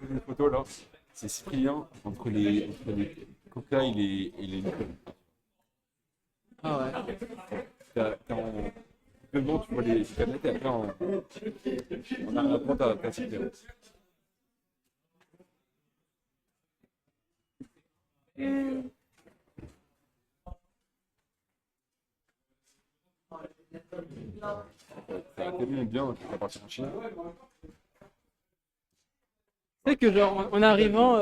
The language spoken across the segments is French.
une photo là. C'est Cyprien entre les Coca et les Nickel. Ah ouais. T'as en devant, tu vois les canettes et après en arrière-plan, t'as Cyprien. C'est tellement bien que t'as parti en Chine. Tu sais que genre en arrivant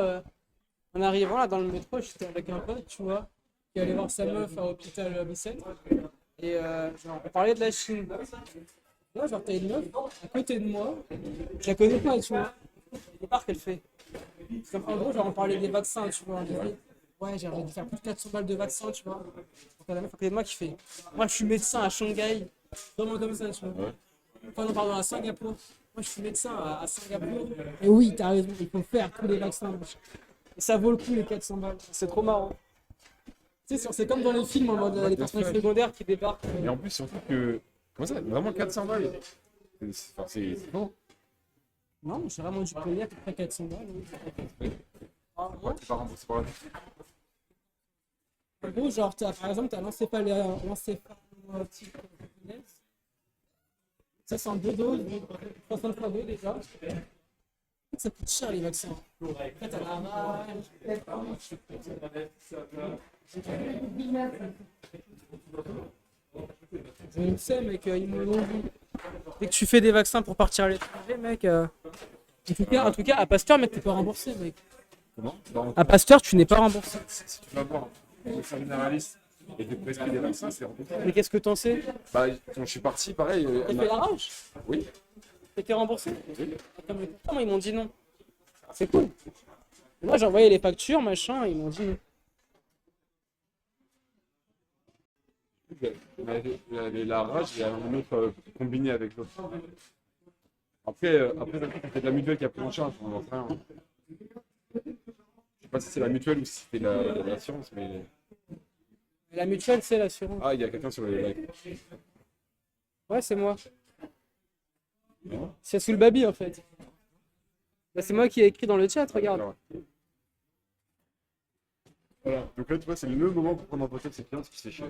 là dans le métro, j'étais avec un pote, tu vois, qui allait voir sa meuf à l'hôpital Bicêtre. Et genre, on parlait de la Chine. Là, genre, t'as une meuf à côté de moi, je la connais pas, tu vois. Et part qu'elle fait. C'est comme en gros, genre, on parlait des vaccins, tu vois. On disait, ouais, j'ai envie de faire plus de 400 balles de vaccins, tu vois. Donc, t'as la meuf à côté de moi qui fait, moi, je suis médecin à Shanghai. Vraiment comme ça, tu vois. Ouais. Enfin, non, pardon, à Singapour. Moi, je suis médecin à Singapour. Et oui, t'as raison, il faut faire tous les vaccins. Et ça vaut le coup, les 400 balles. C'est trop marrant. Tu sais, c'est comme dans les films, en mode What les the personnages fuck? secondaires qui débarquent. Et en plus, surtout que. Comment ça? Vraiment 400 balles? Enfin, c'est bon. Non, j'ai vraiment dû payer à peu près 400 balles. Oui. En Ouais, gros, t'es pas remboursé par la. genre, par exemple, t'as l'encéphalopathe. Ça, c'est en 2 doses, 63 2 déjà. Ça coûte cher les vaccins. Après, t'as la rage. Je sais, mec, ils me l'ont dit. Dès que tu fais des vaccins pour partir à l'étranger, mec. En tout cas, à Pasteur, mec, t'es pas remboursé, mec. Comment? Bah, À Pasteur, tu n'es pas remboursé. si tu vas voir un médecin généraliste et te prescrit des vaccins, c'est remboursé. Mais qu'est-ce que t'en sais? Bah, quand je suis parti, pareil. T'as fait la rage? Oui, T'étais remboursé? oui. Attends, mais pourtant, ils m'ont dit non. C'est cool. Moi, j'ai envoyé les factures, machin, ils m'ont dit non. La rage, il y a un autre combiné avec l'autre. Après c'est la mutuelle qui a pris en charge. On en sait rien. Je sais pas si c'est la mutuelle ou si c'était l'assurance, mais. La mutuelle, c'est l'assurance. Ah, il y a quelqu'un sur les lives. Ouais, c'est moi. C'est sous le baby, en fait. Bah, c'est moi qui ai écrit dans le chat, regarde. Voilà. Donc là, tu vois, c'est le moment pour prendre en photo de ses clients, ce qui se fait chier.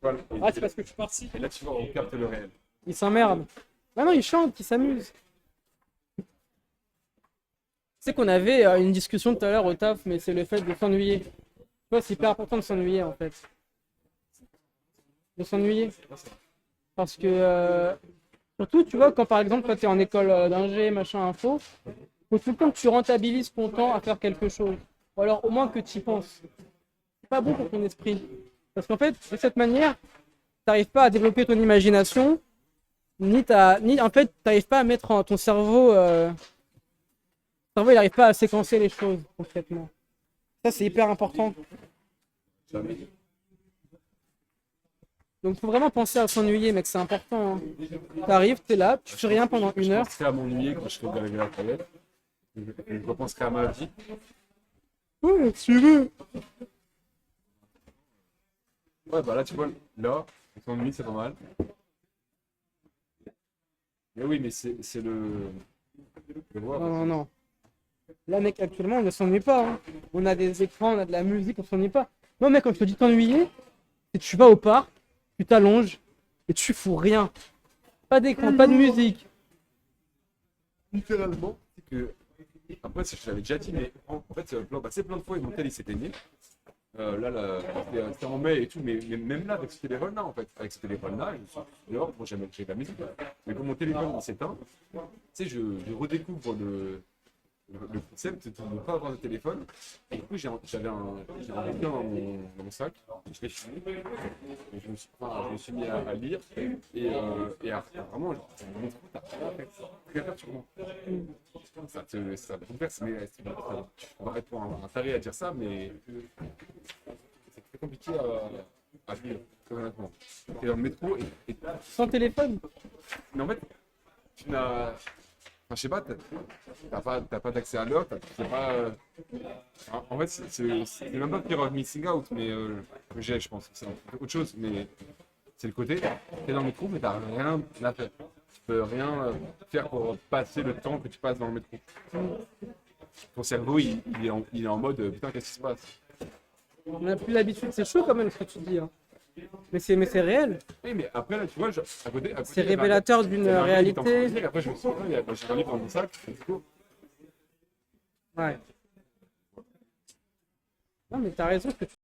Voilà. Ah, c'est parce que je suis parti. Et là, tu vois, on capte le réel. Ils s'emmerdent. Ah non, ils chantent, ils s'amusent. Tu sais qu'on avait une discussion tout à l'heure au taf, mais c'est le fait de s'ennuyer. Tu vois, c'est hyper important de s'ennuyer, en fait. De s'ennuyer. Parce que, surtout, tu vois, quand par exemple, toi, t'es en école d'ingé, machin, info, faut tout le temps que tu rentabilises ton temps à faire quelque chose. Ou alors, au moins que tu y penses. C'est pas bon pour ton esprit. Parce qu'en fait, de cette manière, t'arrives pas à développer ton imagination, ni en fait, t'arrives pas à mettre ton cerveau. Ton cerveau, il n'arrive pas à séquencer les choses, concrètement. Ça, c'est hyper important. Jamais. Donc, faut vraiment penser à s'ennuyer, mec, c'est important. Hein. T'arrives, t'es là, tu fais rien pendant une Je heure. penserais à m'ennuyer quand je serai arrivé à la toilette. Je repenserai à ma vie. Ouais, si tu veux. Ouais, bah là, tu vois, là, on s'ennuie, c'est pas mal. Mais oui, mais c'est le voir. Non, non, non. Là, mec, actuellement, on ne s'ennuie pas. Hein. On a des écrans, on a de la musique, on s'ennuie pas. Non, mec, quand je te dis t'ennuyer, c'est que tu vas au parc, tu t'allonges et tu fous rien. Pas d'écran, pas de musique. Littéralement, c'est que. Après, je l'avais déjà dit, mais en fait, plein de fois, mon tel il s'éteignait. C'était en mai et tout, mais même là, avec ce téléphone-là, en fait, avec ce téléphone-là, je suis dehors, bon, j'ai de la musique, mais quand mon téléphone il s'éteint, tu sais, je redécouvre le concept de ne pas avoir de téléphone. Et du coup, j'avais un bouquin dans mon sac, je l'ai filmé, et je me suis mis à lire, et vraiment, mon métro, t'as rien fait, très perturbant. Ça te bouleverse, mais on va être pour un taré à dire ça, mais c'est très compliqué à vivre, très honnêtement. T'es dans le métro et Sans téléphone. mais en fait, tu n'as. Enfin, je sais pas, t'as pas d'accès à l'heure, t'as pas. En fait, c'est même pas pire of missing out, mais que j'ai, je pense. C'est autre chose, mais c'est le côté. T'es dans le métro, mais t'as rien à faire. Tu peux rien faire pour passer le temps que tu passes dans le métro. Ton cerveau, il est en mode putain, qu'est-ce qui se passe? On n'a plus l'habitude, c'est chaud quand même ce que tu dis. Hein. Mais c'est réel. Oui, mais après, là, tu vois, à côté, C'est révélateur d'une réalité. Après, je me suis dit, j'ai un livre dans mon sac, du coup. Ouais. Non, mais t'as raison, ce que tu